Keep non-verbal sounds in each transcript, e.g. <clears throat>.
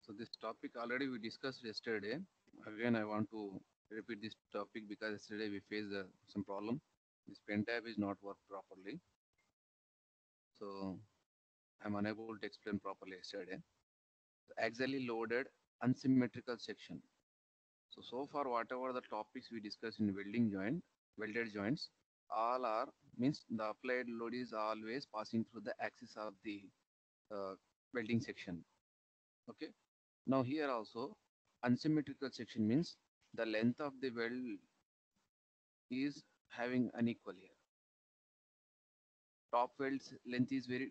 So this topic already we discussed yesterday. Again, I want to repeat this topic because yesterday we faced some problem. This pen tab is not work properly, so I'm unable to explain properly yesterday. So axially loaded unsymmetrical section. So far whatever the topics we discussed in welded joints, all are means the applied load is always passing through the axis of the uh, welding section. Okay. Now here also unsymmetrical section means the length of the weld is having unequal here. Top weld's length is very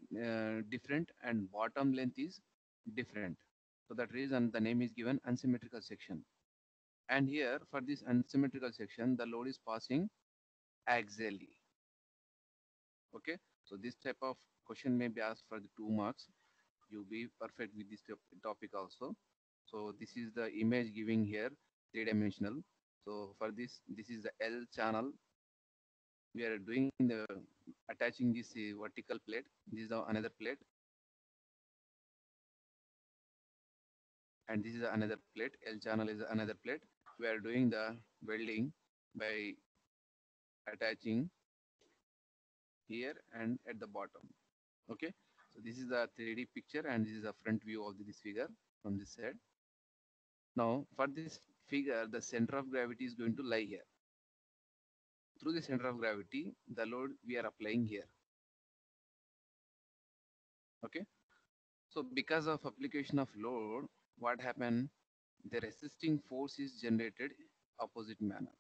different and bottom length is different. So that reason the name is given unsymmetrical section. And here for this unsymmetrical section, the load is passing axially. Okay. So this type of question may be asked for the 2 marks. You be perfect with this topic also. So this is the image giving here three-dimensional. So for this is the L channel. We are doing the attaching this vertical plate. This is the another plate, and this is another plate. L channel is another plate. We are doing the welding by attaching here and at the bottom. Okay. So this is the 3D picture, and this is a front view of this figure from this side. Now for this figure, the center of gravity is going to lie here. Through the center of gravity, the load we are applying here. Okay. So because of application of load, what happened? The resisting force is generated opposite manner.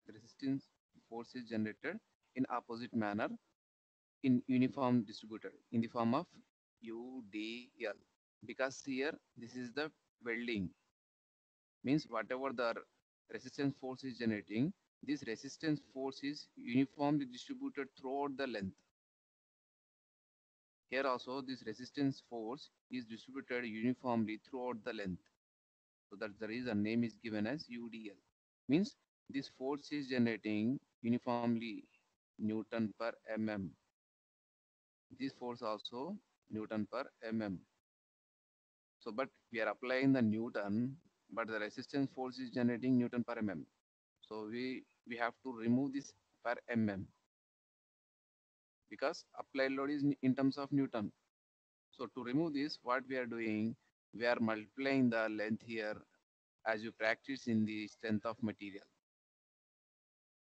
The resistance force is generated in opposite manner in uniform distributed in the form of UDL. Because here this is the welding, means whatever the resistance force is generating, this resistance force is uniformly distributed throughout the length. Here also this resistance force is distributed uniformly throughout the length. So that's the reason name is given as UDL. Means this force is generating uniformly Newton per mm. This force also Newton per mm. So but we are applying the Newton, but the resistance force is generating Newton per mm. So we have to remove this per mm because applied load is in terms of Newton. So to remove this, what we are doing, we are multiplying the length here as you practice in the strength of material.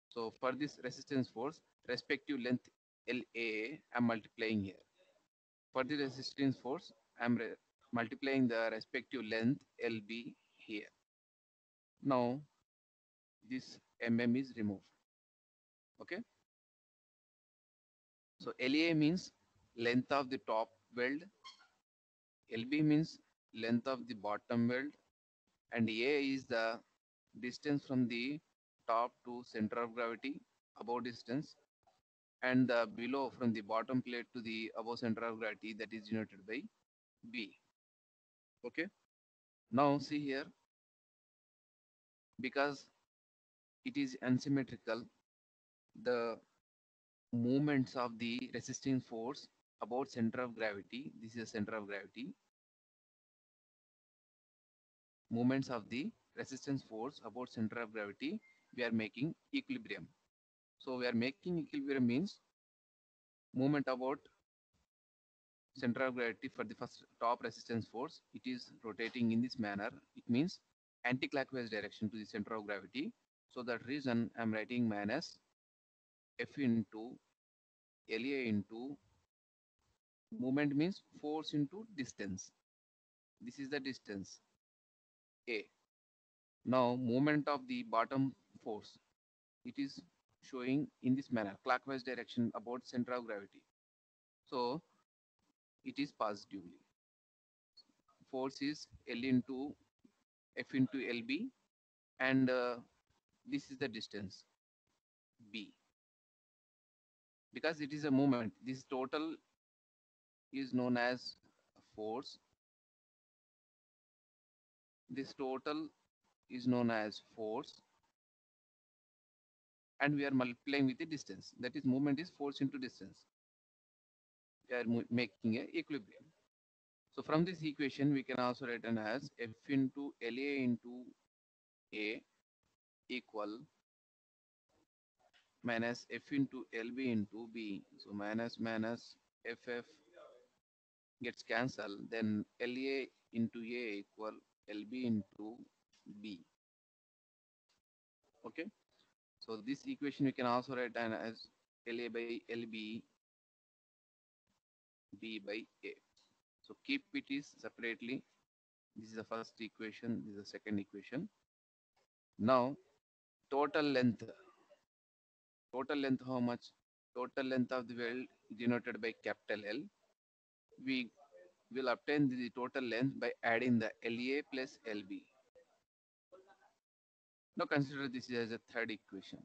So for this resistance force, respective length LA, I'm multiplying here. For the resistance force, I'm multiplying the respective length LB here. Now this mm is removed. Okay. So LA means length of the top weld, LB means length of the bottom weld, and A is the distance from the top to center of gravity, above distance, and the below from the bottom plate to the above center of gravity, that is denoted by B. Okay. Now see here, because it is unsymmetrical, the movements of the resisting force about center of gravity, this is the center of gravity, movements of the resistance force about center of gravity, we are making equilibrium. So we are making equilibrium means movement about center of gravity for the first top resistance force, it is rotating in this manner. It means anti-clockwise direction to the center of gravity. So that reason I'm writing minus F into LA into movement means force into distance. This is the distance A. Now movement of the bottom force, it is showing in this manner clockwise direction about center of gravity. So it is positively. Force is L into F into LB, and this is the distance B. Because it is a movement, this total is known as force. This total is known as force, and we are multiplying with the distance. That is, movement is force into distance. We are making a equilibrium. So from this equation, we can also write it as F into LA into A equal minus F into LB into B. So minus FF gets cancelled. Then LA into A equal LB into B. Okay. So this equation we can also write down as LA by LB, B by A. So keep it is separately. This is the first equation. This is the second equation. Now total length. Total length how much? Total length of the weld denoted by capital L. We will obtain the total length by adding the LA plus LB. Now consider this as a third equation.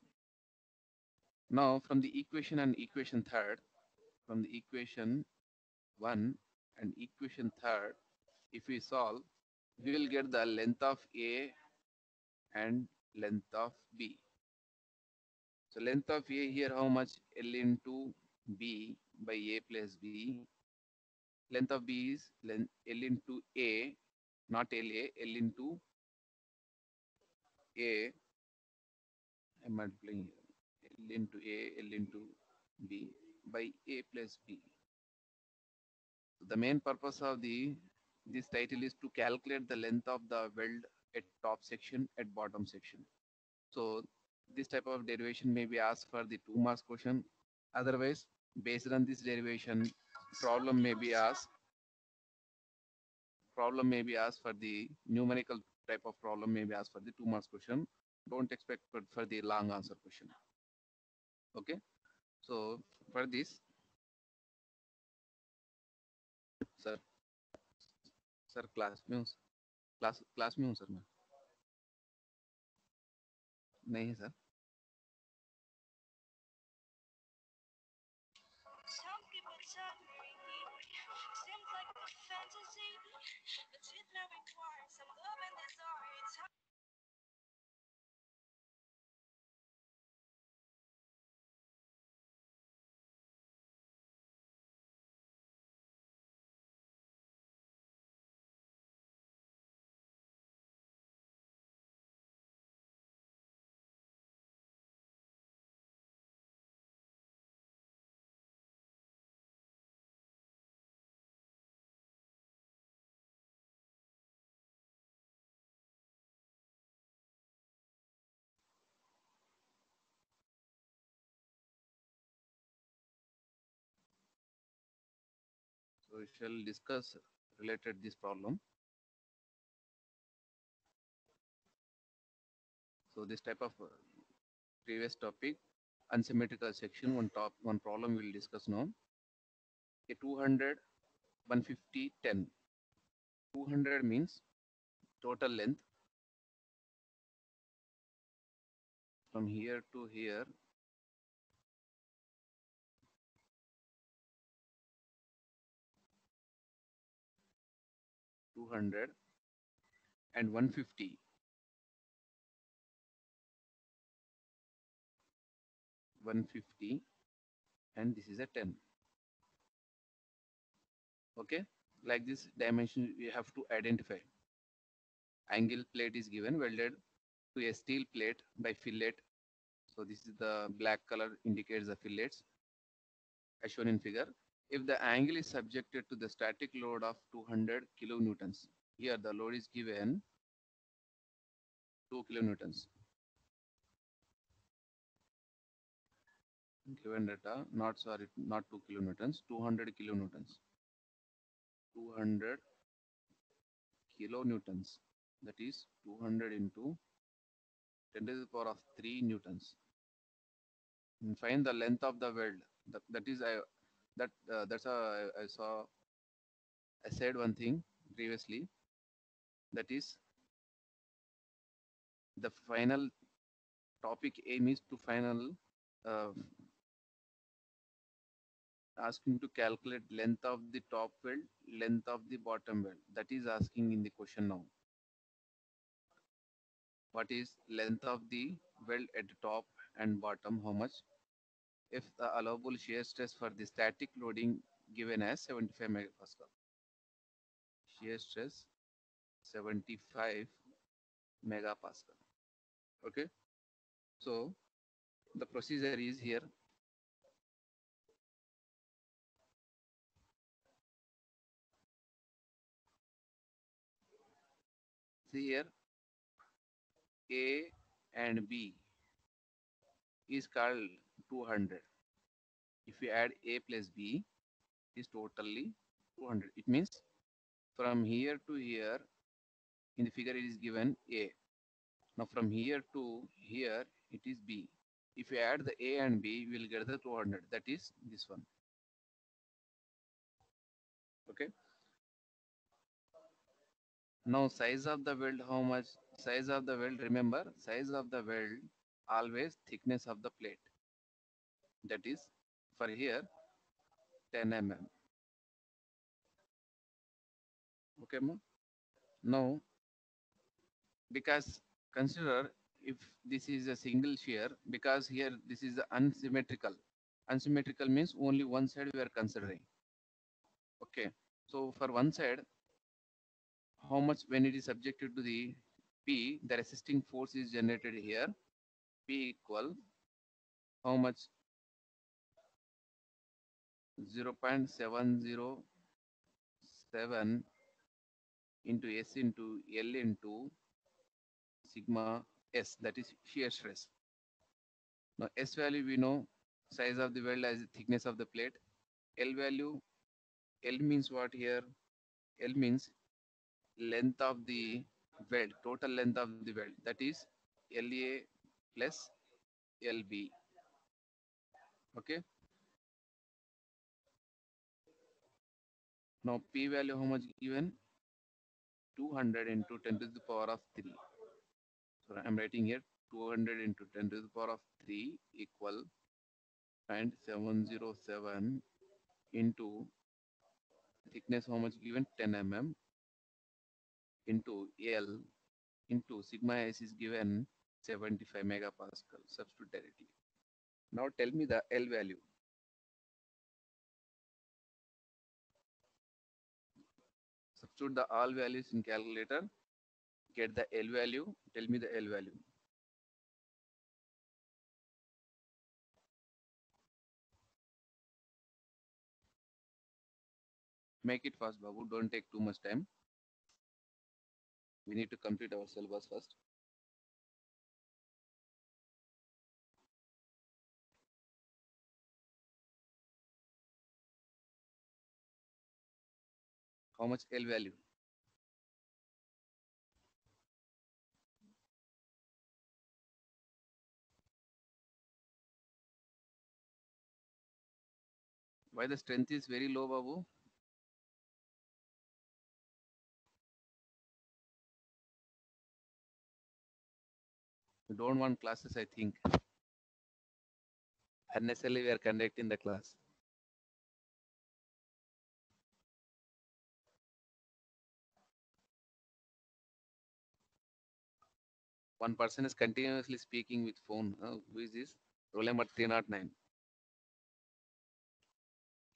Now from the equation and equation third, from the equation 1 and equation third, if we solve, we will get the length of A and length of B. So length of A here how much? L into B by A plus B. Length of B is L into A, not LA, L into A. I'm multiplying here. L into A, L into B by A plus B. So the main purpose of the this title is to calculate the length of the weld at top section at bottom section. So this type of derivation may be asked for the 2 marks question. Otherwise, based on this derivation, problem may be asked. Problem may be asked for the numerical type of problem may be asked for the 2 marks question. Don't expect for the long answer question. Okay. So for this, sir, sir class में हूँ sir मैं नहीं है sir Some people tell me seems like a fantasy, but it may require some love and desire. It's So we shall discuss related this problem. So this type of previous topic, unsymmetrical section, one problem we'll discuss now. A 200, 150, 10. 200 means total length from here to here. Two hundred and 150. 150 and this is a 10. Okay, like this dimension we have to identify. Angle plate is given welded to a steel plate by fillet. So this is the black color indicates the fillets as shown in figure. If the angle is subjected to the static load of 200 kilonewtons, here the load is given 2 kilonewtons. Given data, not sorry, not 2 kilonewtons, 200 kilonewtons. 200 kilonewtons. That is 200 into 10 to the power of 3 newtons. And find the length of the weld. That is that's I saw. I said one thing previously. That is the final topic aim is to final uh, asking to calculate length of the top weld, length of the bottom weld. That is asking in the question now. What is length of the weld at the top and bottom? How much? If the allowable shear stress for the static loading given as 75 megapascal. shear stress 75 megapascal. Okay, so the procedure is here. See here, A and B is called 200. If you add A plus B, it is totally 200. It means from here to here, in the figure it is given A. Now from here to here, it is B. If you add the A and B, we will get the 200. That is this one. Okay. Now size of the weld, how much? Size of the weld, remember, size of the weld always thickness of the plate. That is for here 10 mm. Okay, ma? Now because consider if this is a single shear, because here this is unsymmetrical. Unsymmetrical means only one side we are considering. Okay, so for one side, how much when it is subjected to the P, the resisting force is generated here. P equal how much? 0.707 into S into L into sigma S, that is shear stress. Now S value we know, size of the weld as thickness of the plate. L value, L means what here? L means length of the weld, total length of the weld, that is LA plus LB. Okay. Now P value how much given? 200 into 10 to the power of 3. So I'm writing here 200 into 10 to the power of 3 equal 0.707 into thickness how much given? 10 mm into L into sigma S is given 75 megapascal. Substitute directly. Now tell me the L value. Substitute the all values in calculator. Get the L value. Tell me the L value. Make it fast, Babu. Don't take too much time. We need to complete our syllabus first. How much L value? Why the strength is very low, Babu? You don't want classes, I think. Unnecessarily, we are conducting the class. One person is continuously speaking with phone. Who is this? Roll number 309.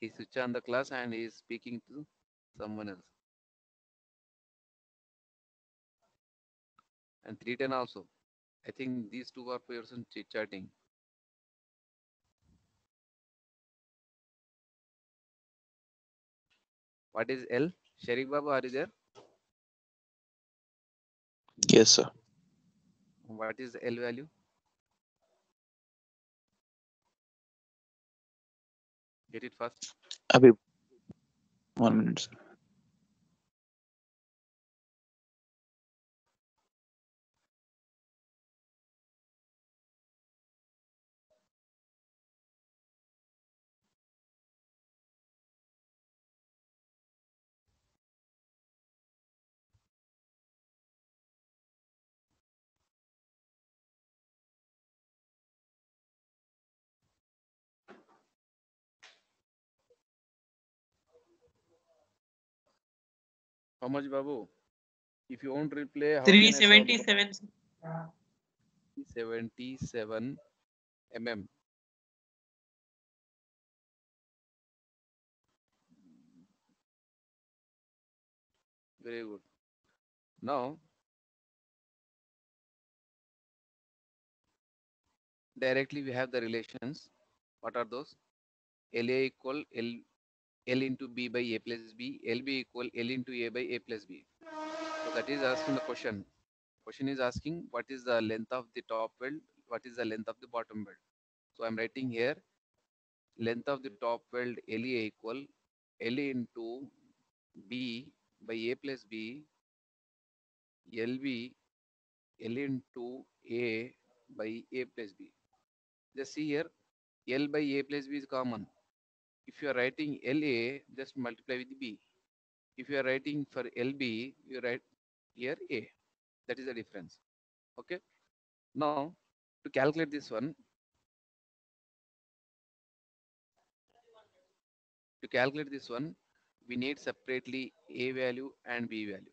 He switch on the class and he is speaking to someone else. And 310 also. I think these two are person chit chatting. What is L? Sharik Babu, are you there? Yes, sir. What is the L value? Get it first. Abhi, 1 minute, sir. How much, Babu? If you won't replay, how 377. 77 mm. Very good. Now, directly we have the relations. What are those? LA equal L into B by A plus B, LB equal L into A by A plus B. So that is asking the question. Question is asking what is the length of the top weld, what is the length of the bottom weld. So I'm writing here length of the top weld LA equal L into B by A plus B, LB L into A by A plus B. Just see here, L by A plus B is common. If you are writing LA, just multiply with B. If you are writing for LB, you write here A. That is the difference. Okay. Now, to calculate this one, we need separately A value and B value.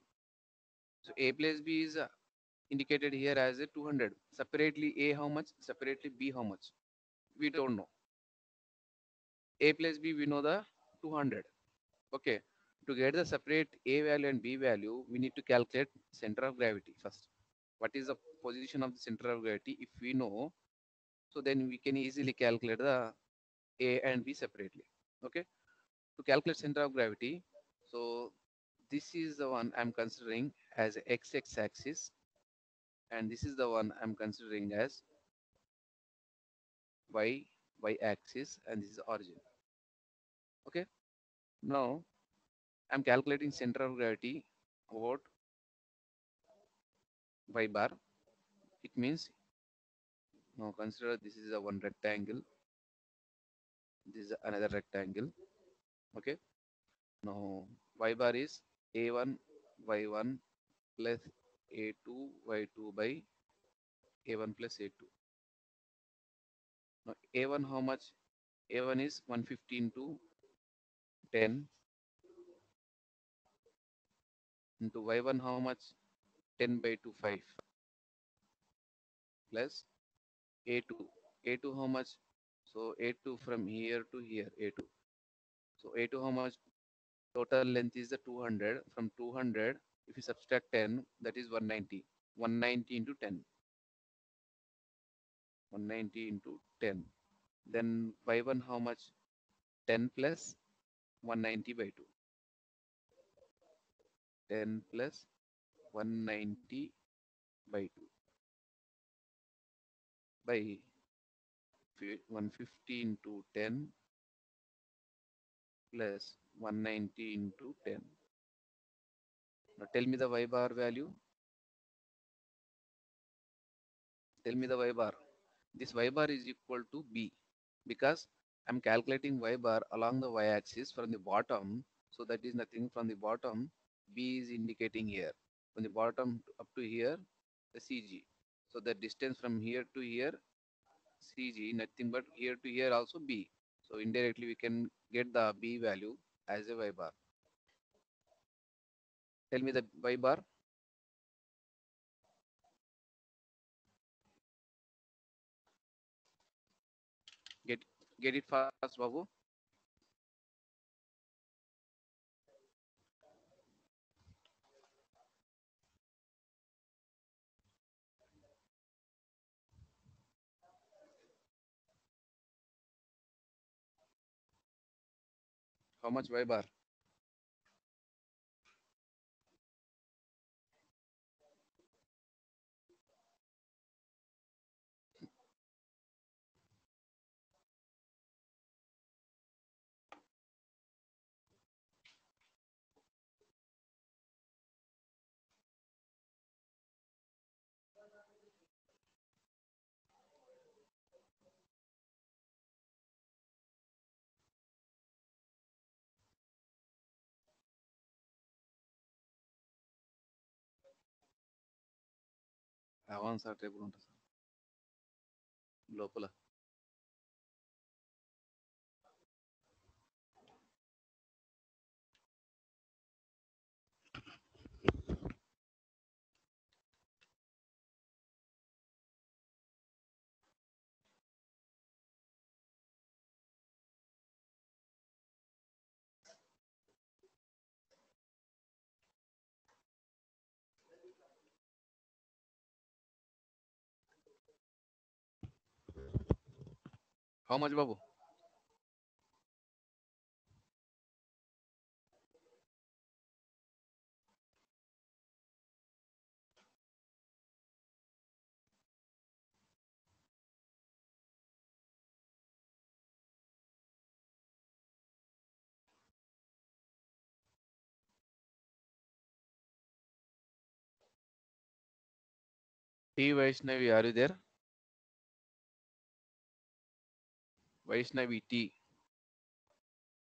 So A plus B is indicated here as a 200. Separately A how much? Separately B how much? We don't know. A plus B we know the 200. Okay. To get the separate A value and B value, we need to calculate center of gravity first. What is the position of the center of gravity? If we know, so then we can easily calculate the A and B separately. Okay. To calculate center of gravity, so this is the one I'm considering as x axis, and this is the one I'm considering as y axis, and this is origin. Okay. Now I'm calculating center of gravity about y bar. It means now consider this is a one rectangle, this is another rectangle. Okay. Now y bar is a1 y1 plus a2 y2 by a1 plus a2. Now a1 how much? A1 is 150 into 10 into y1 how much? 10 by 2 5 plus a2. A2 how much? So a2 from here to here a2. So a2 how much? Total length is the 200. From 200, if you subtract 10, that is 190. 190 into 10. 190 into 10. Then y1 how much? 10 plus 190 by 2. 10 plus 190 by 2 by 150 into 10 plus 190 into 10. Now tell me the y bar value. Tell me the y bar. This y bar is equal to B because I'm calculating y bar along the y axis from the bottom. So that is nothing from the bottom. B is indicating here. From the bottom up to here, the CG. So the distance from here to here, CG, nothing but here to here also B. So indirectly we can get the B value as a y bar. Tell me the y bar. Get get it fast, Babu. How much y bar? Avance table ఉంటుంది sir లోపల. How much, Babu? T Vaishnavi, are you there? Vaishnavi T.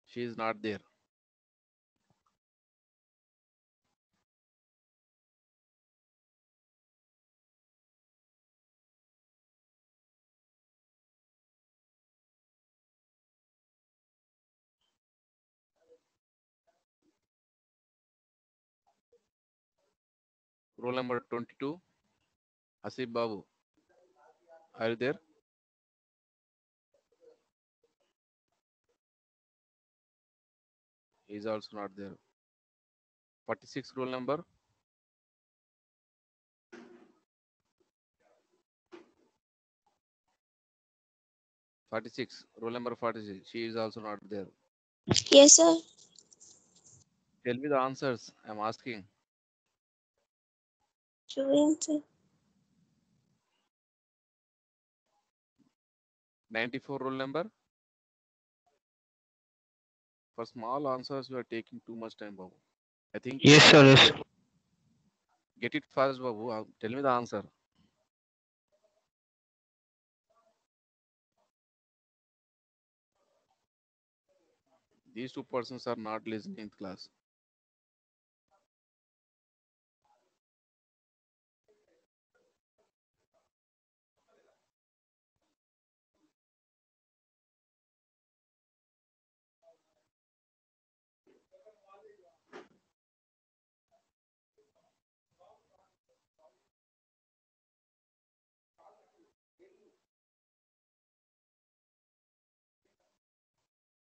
She is not there. Roll number 22. Asif Babu, are you there? He is also not there. 46 roll number. 46. Roll number 46. She is also not there. Yes, sir. Tell me the answers. I'm asking. Doing, sir. 94 roll number. For small answers, you are taking too much time, Babu. I think you Yes, should sir. Yes. get it fast, Babu. Tell me the answer. These two persons are not listening in class.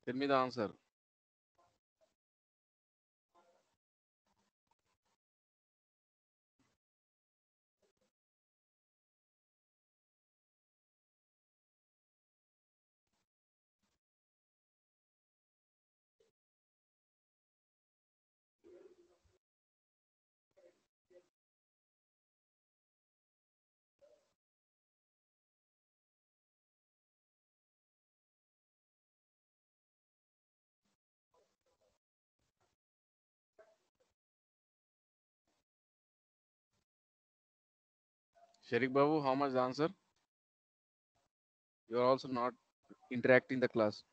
Tell me the answer. Sharik Babu, how much the answer? You are also not interacting the class.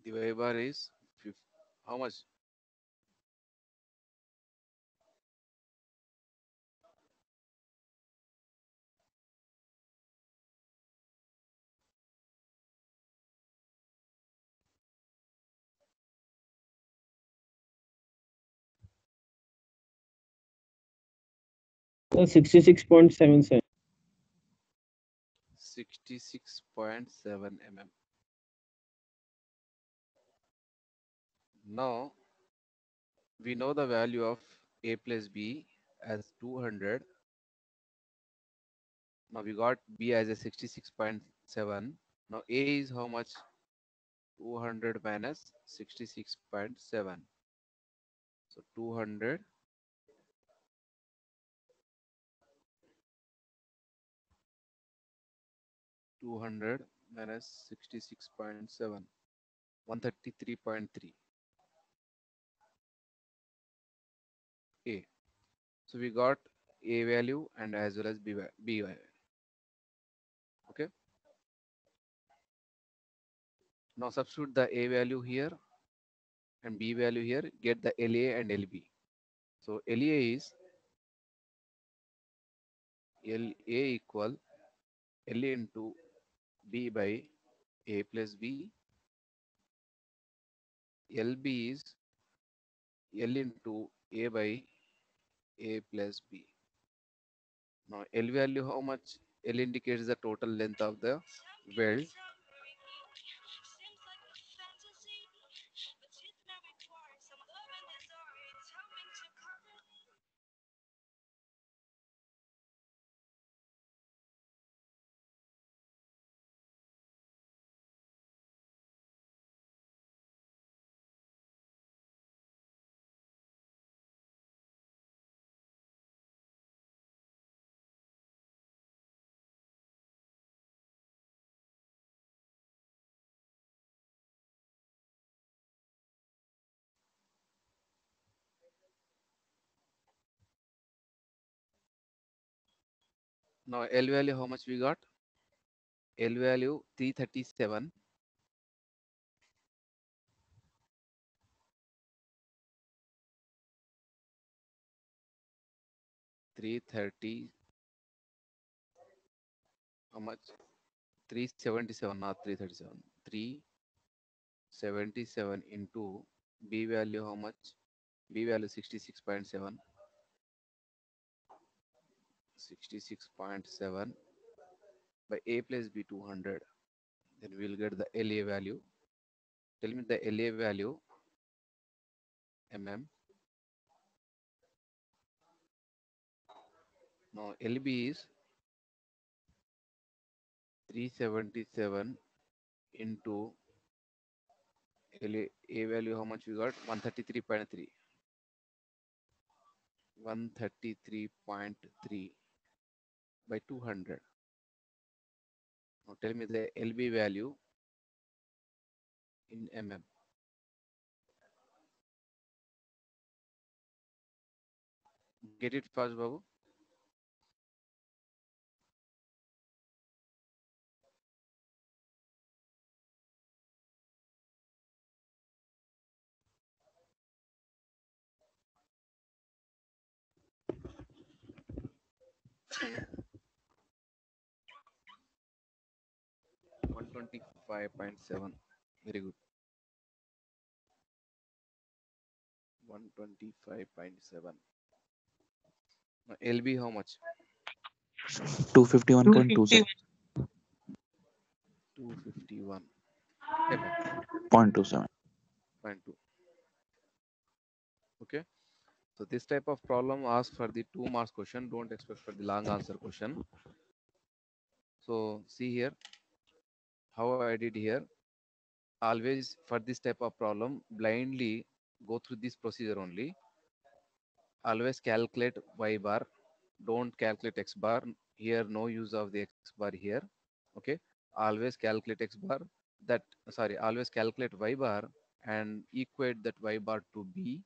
The Y bar is how much? 66.77. 66.7 mm. Now we know the value of a plus b as 200. Now we got b as a 66.7. Now a is how much? 200 minus 66.7. So 200 minus 66.7. 133.3 a. So we got a value and as well as b value. Okay. Now substitute the a value here and b value here. Get the LA and LB. So LA is LA equal LA into B by A plus B. LB is L into A by A plus B. Now L value how much? L indicates the total length of the weld. Seems like a fantasy, but it may require some love and desire. Tell me to cover me. Now L value, how much we got? L value 337. 330, how much? 377, not 337. 377 into B value, how much? B value 66.7. 66.7 by A plus B 200. Then we'll get the LA value. Tell me the LA value, mm. Now LB is 377 into A value, how much we got? 133.3. 133.3 by 200. Now tell me the LB value in mm. Get it fast, Babu. <clears throat> 125.7. Very good. 125.7. Now LB how much? 251.27. 251 mm. 0.27. 0.2. Okay. So this type of problem asks for the 2 marks question. Don't expect for the long answer question. So see here how I did here. Always for this type of problem, blindly go through this procedure only. Always calculate y bar. Don't calculate x bar. Here no use of the x bar here. Okay. Always calculate x bar. Always calculate y bar and equate that y bar to b.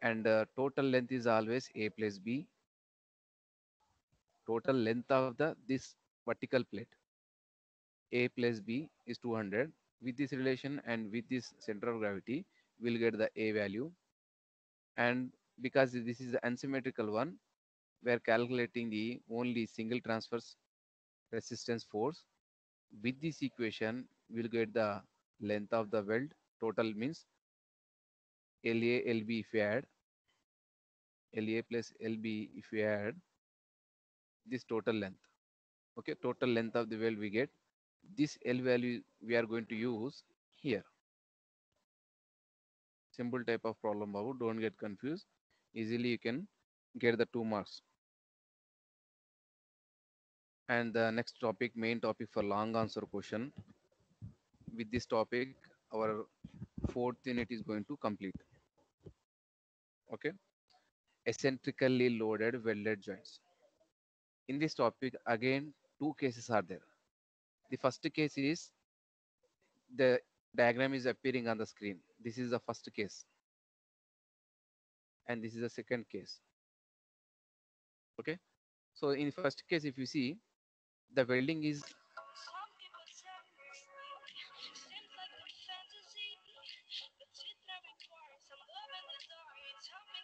And total length is always a plus b. Total length of the this vertical plate a plus b is 200. With this relation and with this center of gravity, we'll get the a value. And because this is the unsymmetrical one, we are calculating the only single transverse resistance force. With this equation, we'll get the length of the weld. Total means LA, LB if you add, LA plus LB if you add this total length. Okay, total length of the weld we get. This L value we are going to use here. Simple type of problem, Babu. Don't get confused. Easily you can get the 2 marks. And the next topic, main topic for long answer question. With this topic, our 4th unit is going to complete. Okay. Eccentrically loaded welded joints. In this topic, again, 2 cases are there. The first case is the diagram is appearing on the screen. This is the first case. And this is the second case. Okay. So in first case, if you see, the welding is Some people tell me, seems like a fantasy, but it may require some love and desire. Tell me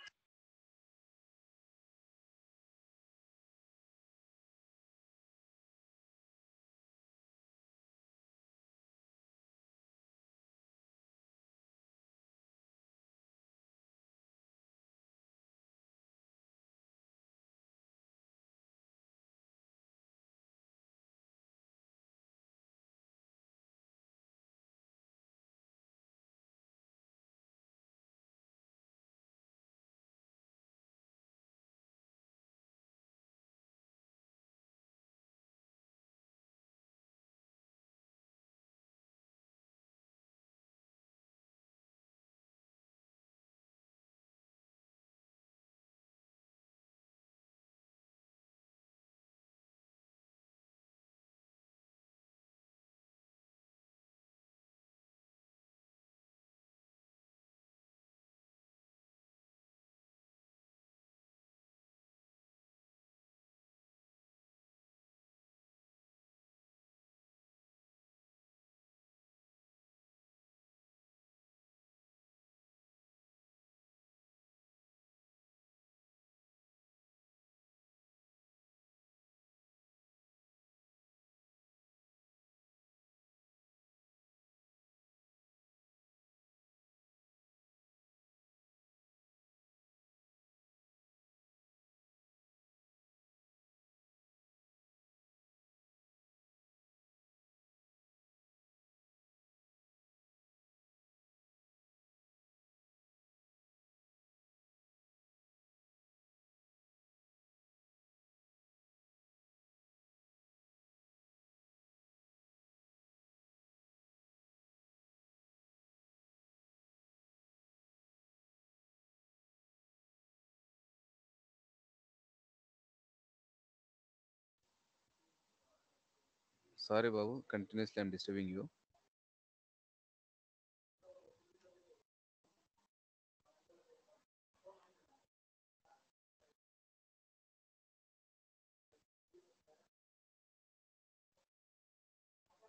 Sorry, Babu. Continuously, I'm disturbing you.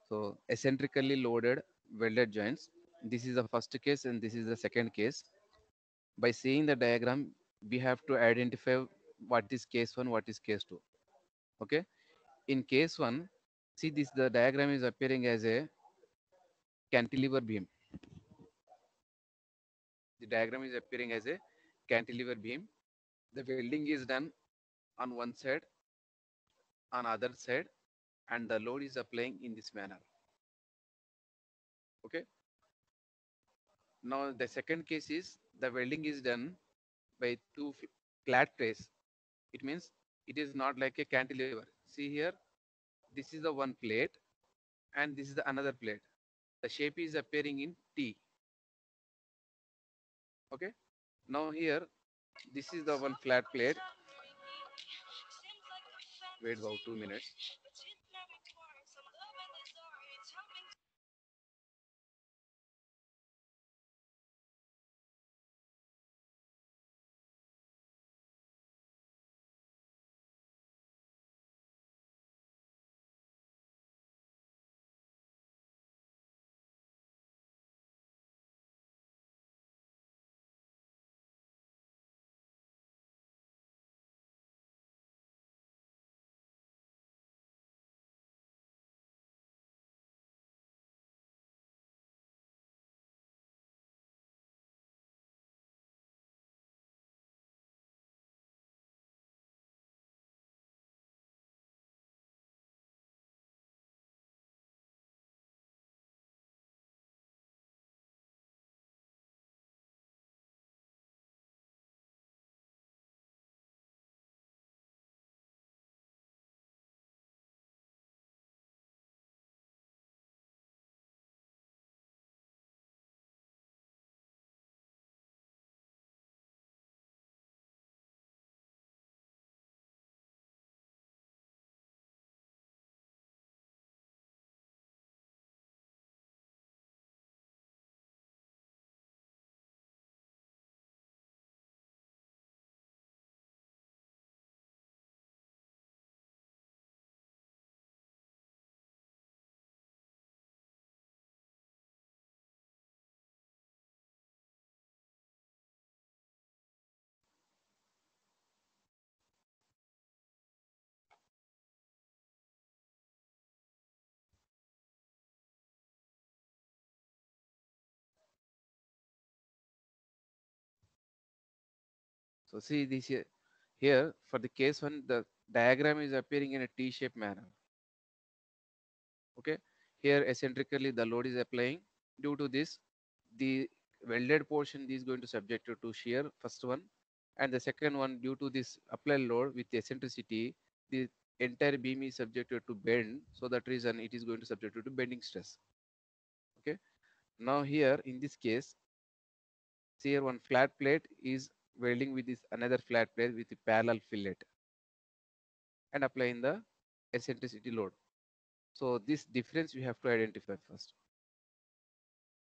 So, eccentrically loaded welded joints. This is the first case, and this is the second case. By seeing the diagram, we have to identify what is case one, what is case two. Okay. In case one, see this. The diagram is appearing as a cantilever beam. The diagram is appearing as a cantilever beam. The welding is done on one side, on other side, and the load is applying in this manner. Okay. Now the second case is the welding is done by two flat plates. It means it is not like a cantilever. See here, this is the one plate and this is the another plate. The shape is appearing in T. Okay. Now here, this is the one flat plate. Wait about 2 minutes. So see this here. Here for the case one, the diagram is appearing in a T-shaped manner. Okay. Here eccentrically the load is applying. Due to this, the welded portion is going to subject to shear, first one, and the second one, due to this applied load with eccentricity, the entire beam is subjected to bend. So that reason it is going to subject to bending stress. Okay. Now here in this case, see here one flat plate is welding with this another flat plate with a parallel fillet and applying the eccentricity load. So this difference we have to identify first.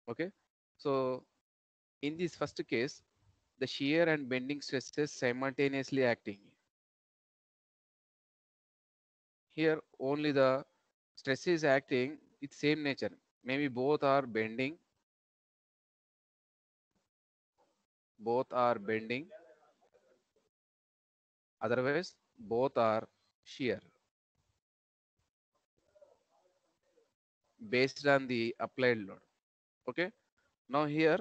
Okay. So in this first case, the shear and bending stresses simultaneously acting. Here only the stress is acting with same nature. Maybe both are bending, otherwise both are shear based on the applied load. Okay. Now here,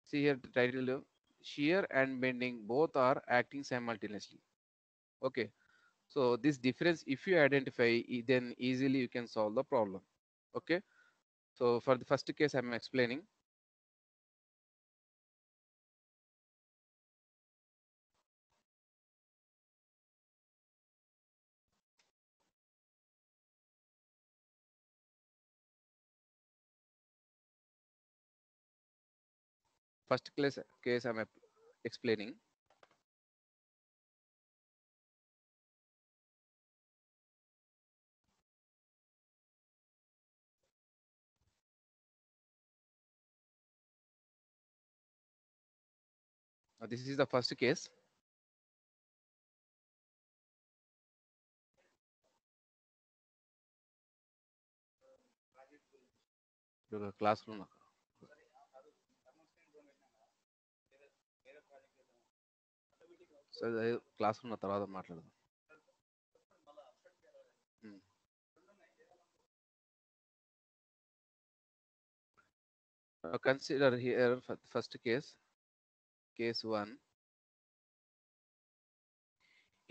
see here the title shear and bending both are acting simultaneously. Okay. So this difference, if you identify, then easily you can solve the problem. Okay. So for the first case, I'm explaining. First case I'm explaining. This is the first case. Classroom. So classroom తర్వాత మాట్లాడదాం. Now consider here first case, case 1.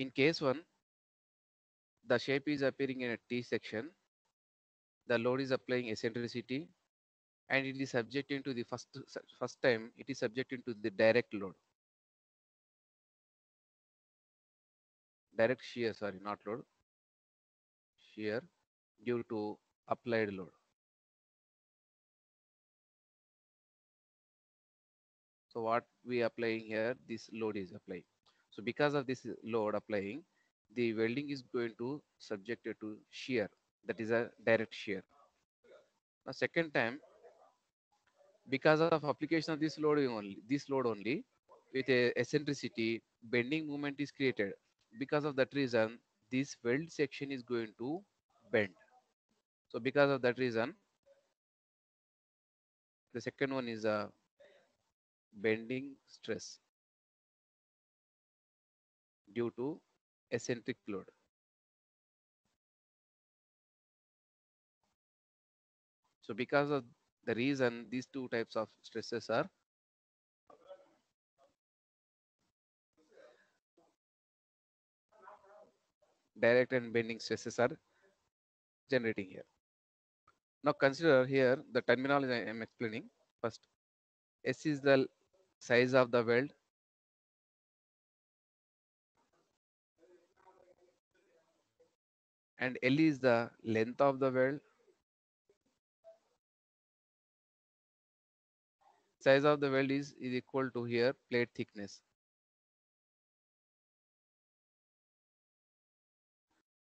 In case 1, the shape is appearing in a T section, the load is applying eccentricity, and it is subjecting to the first time it is subjecting to the direct load. Direct shear, sorry, not load, shear due to applied load. So what we applying here, this load is applying. So because of this load applying, the welding is going to subjected to shear, that is a direct shear. Now second time, because of application of this load only, with a eccentricity, bending moment is created. Because of that reason, this weld section is going to bend. So because of that reason, the second one is a bending stress due to eccentric load. So because of the reason, these two types of stresses are direct and bending stresses are generating here. Now consider here the terminology I am explaining. First, S is the size of the weld. And L is the length of the weld. Size of the weld is equal to here plate thickness.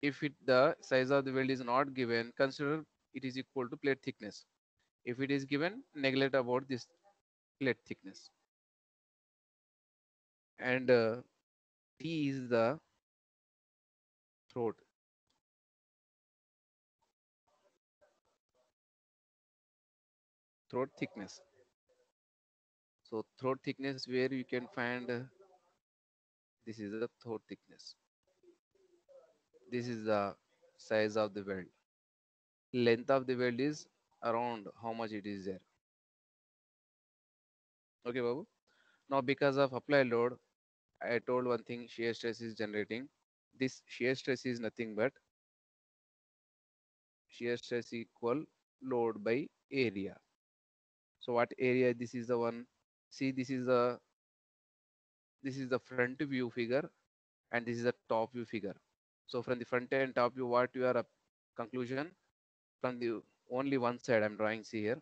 If the size of the weld is not given, consider it is equal to plate thickness. If it is given, neglect about this plate thickness. And T is the throat. Throat thickness. So throat thickness where you can find this is the throat thickness. This is the size of the weld. Length of the weld is around how much it is there. Okay, Babu. Now because of applied load, I told one thing, shear stress is generating. This shear stress is nothing but shear stress equal load by area. So what area? This is the one. See, this is the front view figure, and this is the top view figure. So from the front and top view, what you are conclusion from the only one side I'm drawing. See here.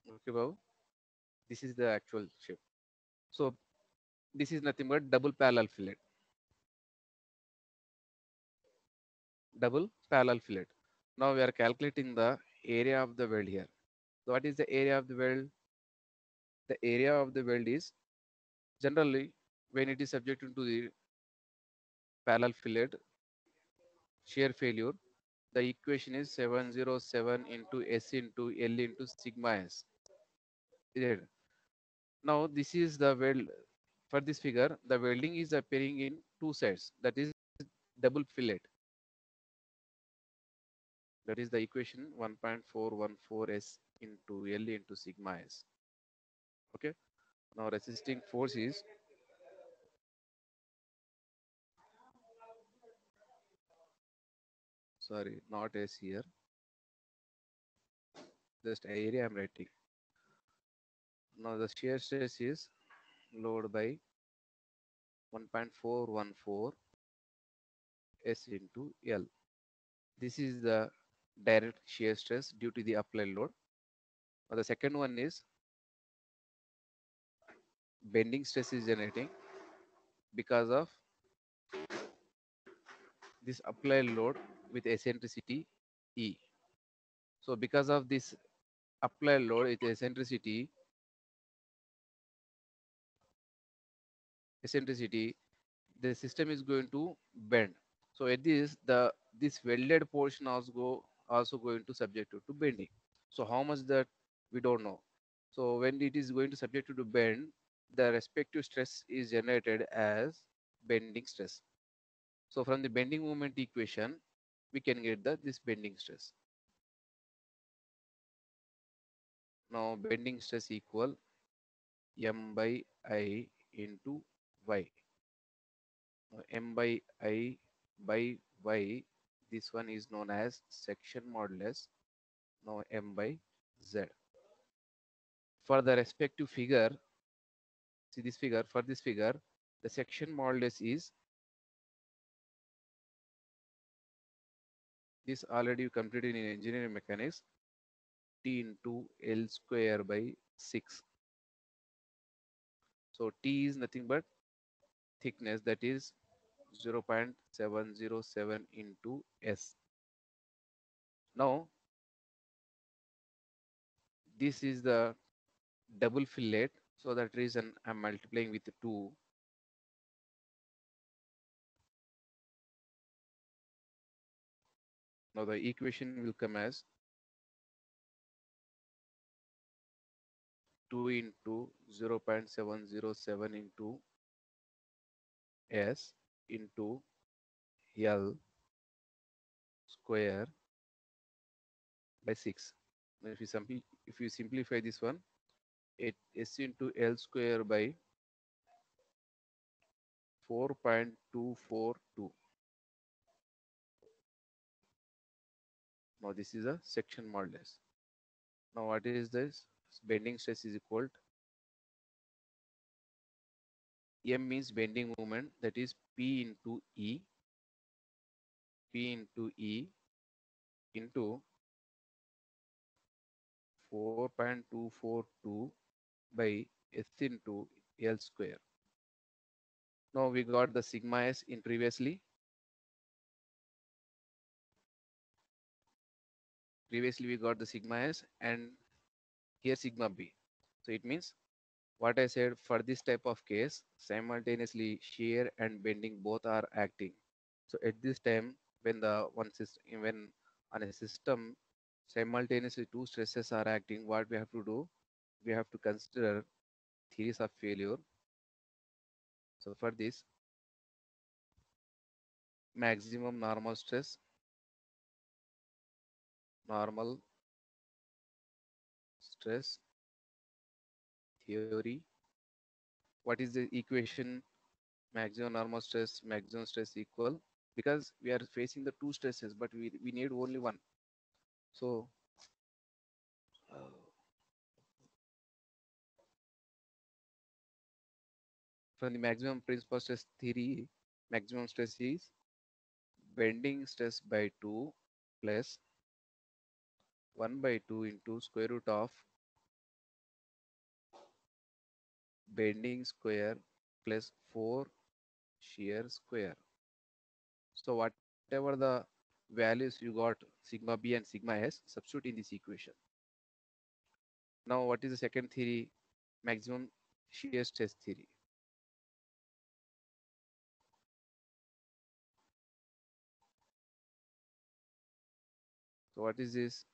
Okay, Babu. This is the actual shape. So this is nothing but double parallel fillet. Double parallel fillet. Now we are calculating the area of the weld here. So what is the area of the weld? The area of the weld is generally when it is subjected to the parallel fillet shear failure, the equation is 707 into S into L into sigma S. Is it? Now this is the weld. For this figure, the welding is appearing in two sides. That is double fillet. That is the equation 1.414 S into L into sigma S. Okay. Now resisting force is sorry, not S here. Just area I'm writing. Now the shear stress is load by 1.414 S into L. This is the direct shear stress due to the applied load. Now the second one is bending stress is generating because of this applied load with eccentricity E. So because of this applied load with eccentricity, the system is going to bend. So at this, this welded portion also going to subject to bending. So how much that we don't know. So when it is going to subject to bend, the respective stress is generated as bending stress. So from the bending moment equation, we can get this bending stress. Now bending stress equal M by I into Y. Now, M by I by Y, this one is known as section modulus. Now M by Z. For the respective figure, see this figure, for this figure, the section modulus is this already completed in engineering mechanics, T into L square by 6. So T is nothing but thickness, that is 0.707 into S. Now this is the double fillet, so that reason I'm multiplying with 2. Now the equation will come as 2 into 0.707 into S into L square by 6. Now if you simplify this one, it S into L square by 4.242. Now this is a section modulus. Now what is this? Bending stress is equal to M means bending moment, that is P into E into 4.242 by S into L square. Now we got the sigma S in previously. Previously we got the sigma S and here sigma B. So it means what I said, for this type of case, simultaneously shear and bending both are acting. So at this time, when the one system, when on a system simultaneously two stresses are acting, what we have to do? We have to consider theories of failure. So for this, maximum normal stress theory. What is the equation? Maximum stress equal, because we are facing the two stresses, but we need only one. So from the maximum principal stress theory, maximum stress is bending stress by 2 plus 1 by 2 into square root of bending square plus 4 shear square. So whatever the values you got, sigma B and sigma S, substitute in this equation. Now what is the second theory? Maximum shear stress theory. So what is this?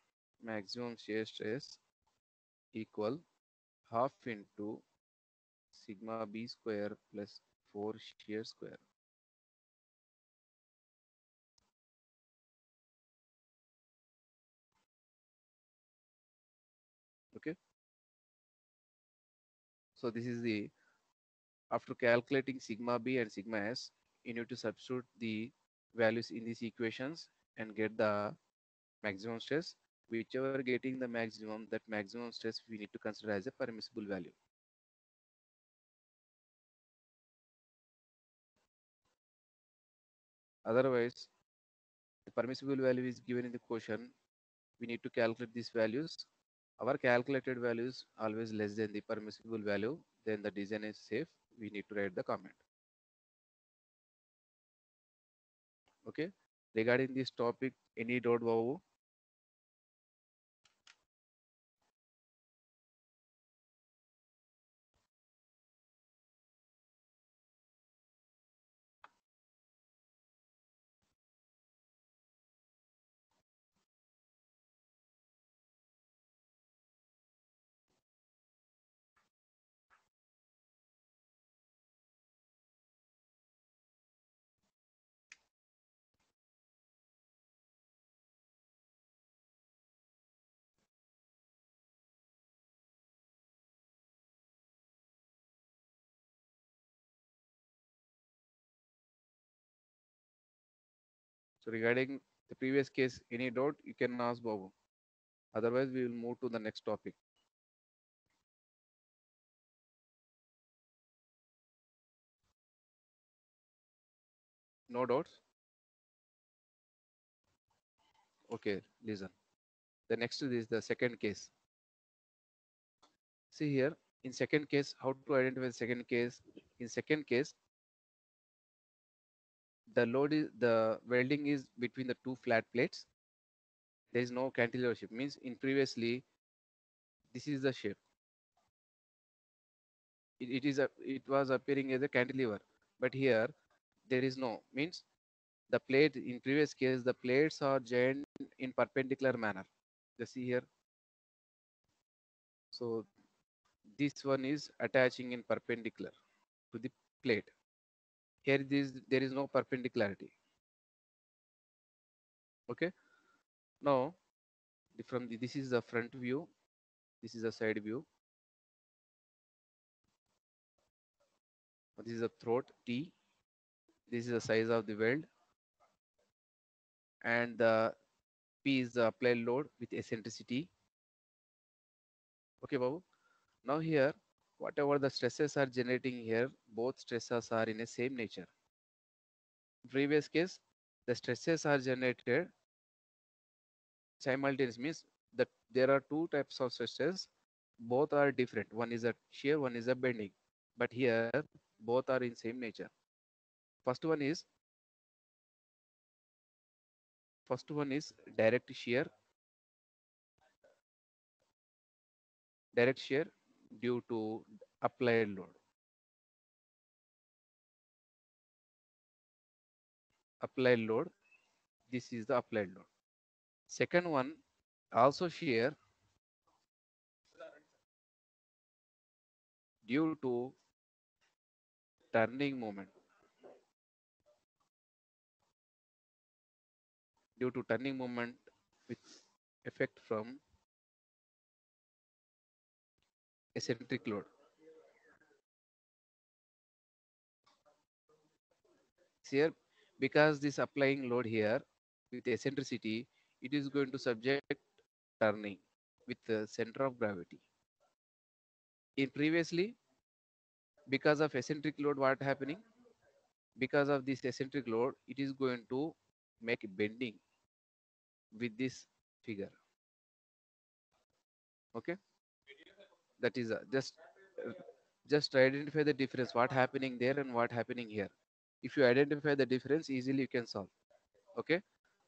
Maximum shear stress equal half into sigma b square plus 4 shear square. Okay. So this is the, after calculating sigma b and sigma s, you need to substitute the values in these equations and get the maximum stress. Whichever getting the maximum, that maximum stress we need to consider as a permissible value. Otherwise, the permissible value is given in the question. We need to calculate these values. Our calculated values always less than the permissible value. Then the design is safe. We need to write the comment. Okay. Regarding this topic, any doubt, Babu? So regarding the previous case, any doubt, you can ask Babu. Otherwise, we will move to the next topic. No doubts? Okay, listen. The next is the second case. See here, in second case, how to identify the second case? In second case, the load is, the welding is between the two flat plates. There is no cantilever shape. Means in previously, this is the shape. It was appearing as a cantilever, but here there is no. Means the plate in previous case, the plates are joined in perpendicular manner. You see here. So this one is attaching in perpendicular to the plate. Here this there is no perpendicularity. Okay. Now from the, this is the front view, this is the side view, this is the throat T, this is the size of the weld, and the P is the applied load with eccentricity. Okay, Babu. Now here, whatever the stresses are generating here, both stresses are in a same nature. Previous case, the stresses are generated simultaneous, means that there are two types of stresses, both are different. One is a shear, one is a bending. But here, both are in same nature. First one is First one is direct shear due to applied load. Applied load. This is the applied load. Second one, also shear due to turning moment. Due to turning moment with effect from eccentric load. Here, because this applying load here with eccentricity, it is going to subject turning with the center of gravity. In previously, because of eccentric load, what happening? Because of this eccentric load, it is going to make bending with this figure. Okay, that is uh, just identify the difference, what happening there and what happening here. If you identify the difference, easily you can solve. Okay,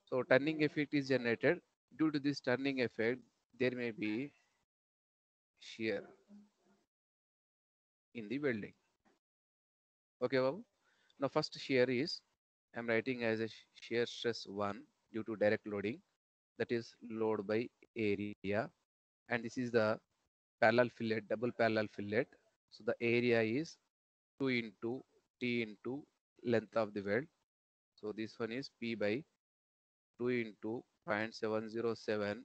so turning effect is generated. Due to this turning effect, there may be shear in the welding. Okay, Babu. Now first shear is, I'm writing as a shear stress 1 due to direct loading. that is load by area, and this is the parallel fillet, double parallel fillet. So the area is 2 into T into length of the weld. So this one is P by 2 into 0.707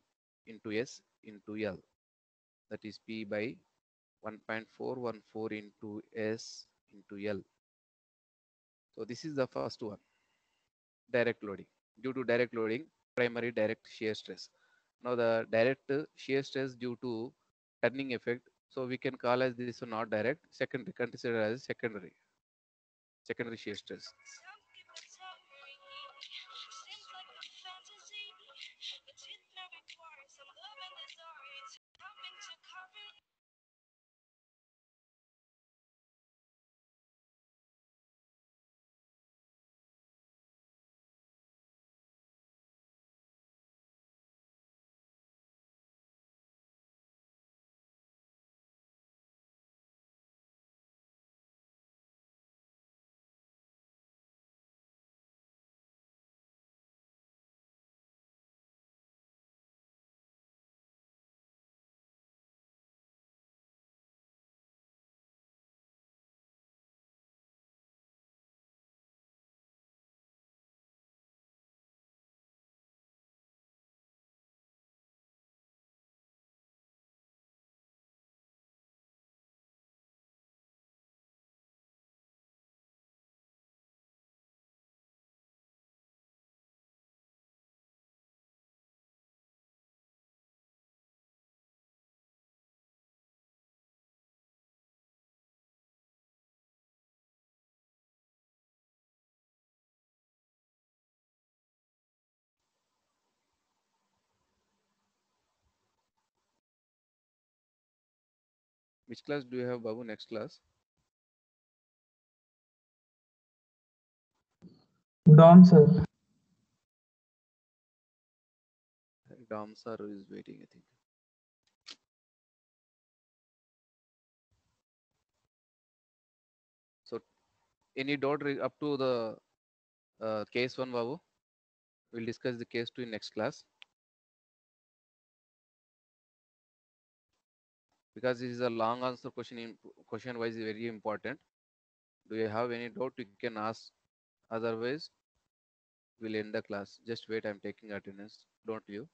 into S into L. That is P by 1.414 into S into L. So this is the first one, direct loading. Due to direct loading, primary direct shear stress. Now the direct shear stress due to turning effect. So we can call as this one not direct, secondary, consider as secondary shear stress. Some people tell me seems like a fantasy, but it may require some love and desire. It's coming to cover. Which class do you have, Babu? Next class? Dom, sir. Dom sir is waiting, I think. So any doubt up to the case one, Babu? We'll discuss the case two in next class, because this is a long answer question. In question wise is very important. Do you have any doubt? You can ask. Otherwise, we'll end the class. Just wait. I'm taking attendance. Don't you?